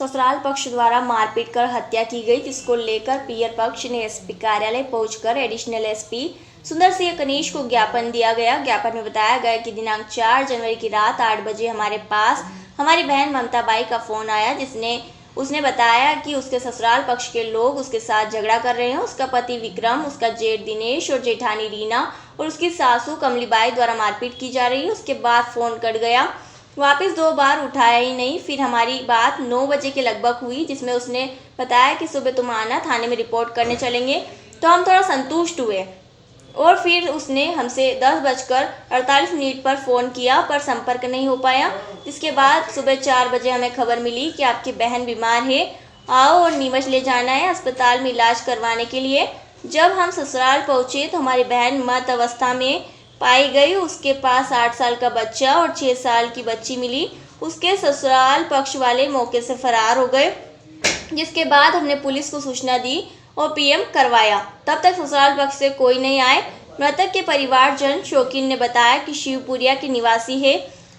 ससुराल पक्ष द्वारा मारपीट कर हत्या की गई, जिसको लेकर पियर पक्ष ने एसपी कार्यालय पहुंचकर एडिशनल एसपी सुंदर सिंह कनीश को ज्ञापन दिया गया। ज्ञापन में बताया गया कि दिनांक 4 जनवरी की रात 8 बजे हमारे पास हमारी बहन ममता बाई का फोन आया, उसने बताया कि उसके ससुराल पक्ष के लोग उसके साथ झगड़ा कर रहे हैं। उसका पति विक्रम, उसका जेठ दिनेश और जेठानी रीना और उसकी सासू कमली बाई द्वारा मारपीट की जा रही है। उसके बाद फोन कट गया, वापस 2 बार उठाया ही नहीं। फिर हमारी बात 9 बजे के लगभग हुई, जिसमें उसने बताया कि सुबह तुम आना, थाने में रिपोर्ट करने चलेंगे। तो हम थोड़ा संतुष्ट हुए और फिर उसने हमसे 10:48 पर फ़ोन किया, पर संपर्क नहीं हो पाया। जिसके बाद सुबह 4 बजे हमें खबर मिली कि आपकी बहन बीमार है, आओ और नीमच ले जाना है अस्पताल में इलाज करवाने के लिए। जब हम ससुराल पहुँचे तो हमारी बहन मृत अवस्था में पाई गई। उसके पास 8 साल का बच्चा और 6 साल की बच्ची मिली। उसके ससुराल पक्ष वाले मौके से फरार हो गए, जिसके बाद हमने पुलिस को सूचना दी और पीएम करवाया। तब तक ससुराल पक्ष से कोई नहीं आए। मृतक के परिवारजन शौकीन ने बताया कि शिवपुरिया के निवासी है।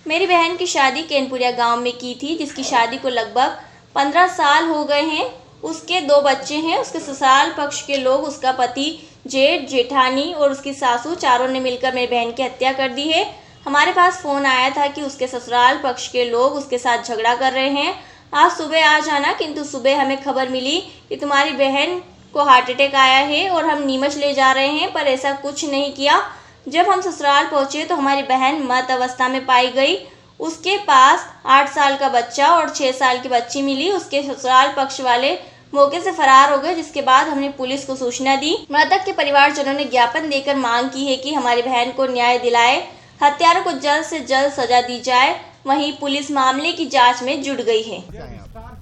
मेरी बहन की शादी कैनपुरिया गांव में की थी, जिसकी शादी को लगभग 15 साल हो गए हैं। उसके 2 बच्चे हैं। उसके ससुराल पक्ष के लोग, उसका पति, जेठ, जेठानी और उसकी सासू, चारों ने मिलकर मेरी बहन की हत्या कर दी है। हमारे पास फ़ोन आया था कि उसके ससुराल पक्ष के लोग उसके साथ झगड़ा कर रहे हैं, आज सुबह आ जाना। किंतु सुबह हमें खबर मिली कि तुम्हारी बहन को हार्ट अटैक आया है और हम नीमच ले जा रहे हैं, पर ऐसा कुछ नहीं किया। जब हम ससुराल पहुंचे तो हमारी बहन मृत अवस्था में पाई गई। उसके पास 8 साल का बच्चा और 6 साल की बच्ची मिली। उसके ससुराल पक्ष वाले मौके से फरार हो गए, जिसके बाद हमने पुलिस को सूचना दी। मृतक के परिवारजनों ने ज्ञापन देकर मांग की है कि हमारी बहन को न्याय दिलाए, हत्यारों को जल्द से जल्द सजा दी जाए। वहीं पुलिस मामले की जांच में जुट गई है।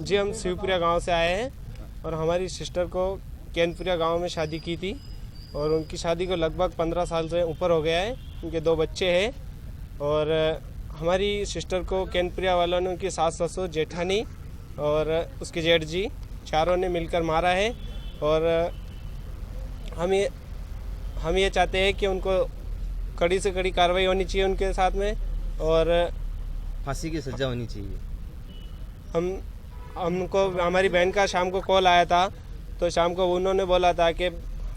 जी, हम शिवपुरिया गांव से आए हैं और हमारी सिस्टर को कैनपुरिया गांव में शादी की थी और उनकी शादी को लगभग 15 साल से ऊपर हो गया है। उनके 2 बच्चे हैं और हमारी सिस्टर को कैनपुरिया वालों ने, उनकी सास ससुर, जेठानी और उसके जेठ जी, चारों ने मिलकर मारा है। और हम ये चाहते हैं कि उनको कड़ी से कड़ी कार्रवाई होनी चाहिए उनके साथ में और फांसी की सजा होनी चाहिए। हमको हमारी बहन का शाम को कॉल आया था, तो शाम को उन्होंने बोला था कि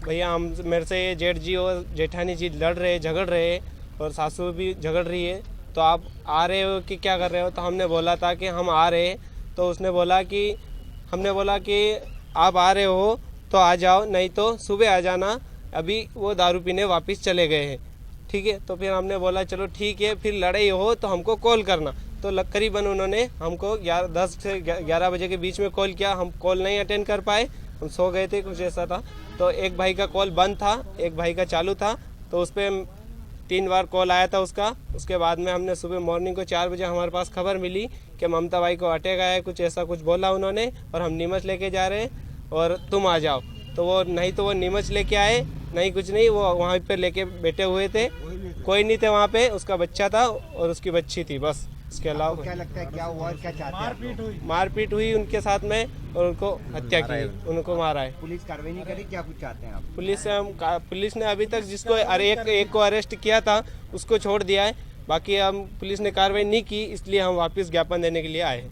भैया हम मेरे से ये जेठ जी और जेठानी जी लड़ रहे, झगड़ रहे और सासू भी झगड़ रही है, तो आप आ रहे हो कि क्या कर रहे हो। तो हमने बोला था कि हम आ रहे हैं। तो हमने बोला कि आप आ रहे हो तो आ जाओ, नहीं तो सुबह आ जाना, अभी वो दारू पीने वापस चले गए हैं, ठीक है। तो फिर हमने बोला चलो ठीक है, फिर लड़ाई हो तो हमको कॉल करना। तो करीबन उन्होंने हमको 10 से 11 बजे के बीच में कॉल किया। हम कॉल नहीं अटेंड कर पाए, हम सो गए थे, कुछ ऐसा था। तो एक भाई का कॉल बंद था, एक भाई का चालू था, तो उस पर 3 बार कॉल आया था उसका। उसके बाद में हमने सुबह मॉर्निंग को 4 बजे हमारे पास खबर मिली कि ममता बाई को अटैक आया है, कुछ ऐसा कुछ बोला उन्होंने और हम नीमच लेके जा रहे हैं और तुम आ जाओ। तो वो नीमच लेके आए, नहीं कुछ नहीं, वो वहाँ पे लेके बैठे हुए थे, कोई नहीं थे वहाँ पे। उसका बच्चा था और उसकी बच्ची थी, बस। इसके अलावा क्या लगता है क्या हुआ और क्या चाहते हैं? मारपीट हुई उनके साथ में और उनको हत्या की, उनको मारा है। पुलिस कार्रवाई नहीं करी, क्या कुछ चाहते हैं आप? पुलिस ने अभी तक जिसको एक को अरेस्ट किया था उसको छोड़ दिया है, बाकी हम पुलिस ने कार्रवाई नहीं की, इसलिए हम वापस ज्ञापन देने के लिए आए हैं।